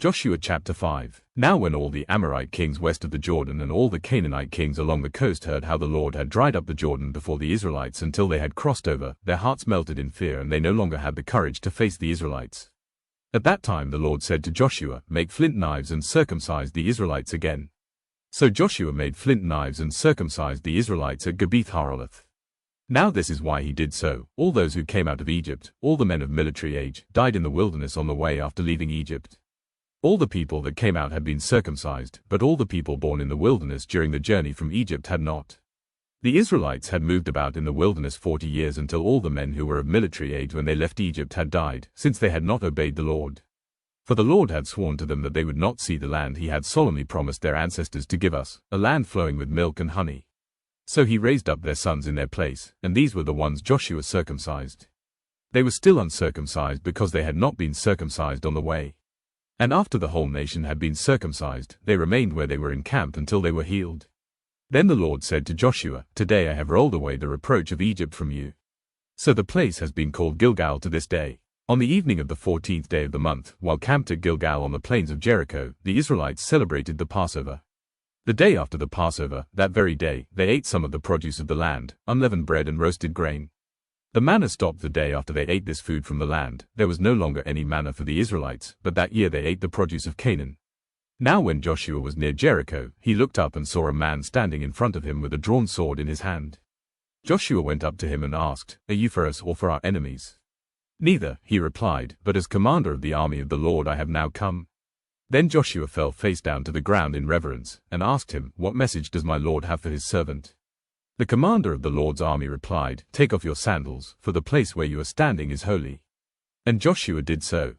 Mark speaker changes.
Speaker 1: Joshua chapter 5. Now when all the Amorite kings west of the Jordan and all the Canaanite kings along the coast heard how the Lord had dried up the Jordan before the Israelites until they had crossed over, their hearts melted in fear and they no longer had the courage to face the Israelites. At that time the Lord said to Joshua, "Make flint knives and circumcise the Israelites again." So Joshua made flint knives and circumcised the Israelites at Gibeath-haaraloth. Now this is why he did so. All those who came out of Egypt, all the men of military age, died in the wilderness on the way after leaving Egypt. All the people that came out had been circumcised, but all the people born in the wilderness during the journey from Egypt had not. The Israelites had moved about in the wilderness 40 years until all the men who were of military age when they left Egypt had died, since they had not obeyed the Lord. For the Lord had sworn to them that they would not see the land he had solemnly promised their ancestors to give us, a land flowing with milk and honey. So he raised up their sons in their place, and these were the ones Joshua circumcised. They were still uncircumcised because they had not been circumcised on the way. And after the whole nation had been circumcised, they remained where they were encamped until they were healed. Then the Lord said to Joshua, "Today I have rolled away the reproach of Egypt from you." So the place has been called Gilgal to this day. On the evening of the 14th day of the month, while camped at Gilgal on the plains of Jericho, the Israelites celebrated the Passover. The day after the Passover, that very day, they ate some of the produce of the land, unleavened bread and roasted grain. The manna stopped the day after they ate this food from the land. There was no longer any manna for the Israelites, but that year they ate the produce of Canaan. Now when Joshua was near Jericho, he looked up and saw a man standing in front of him with a drawn sword in his hand. Joshua went up to him and asked, "Are you for us or for our enemies?" "Neither," he replied, "but as commander of the army of the Lord I have now come." Then Joshua fell face down to the ground in reverence, and asked him, "What message does my Lord have for his servant?" The commander of the Lord's army replied, "Take off your sandals, for the place where you are standing is holy." And Joshua did so.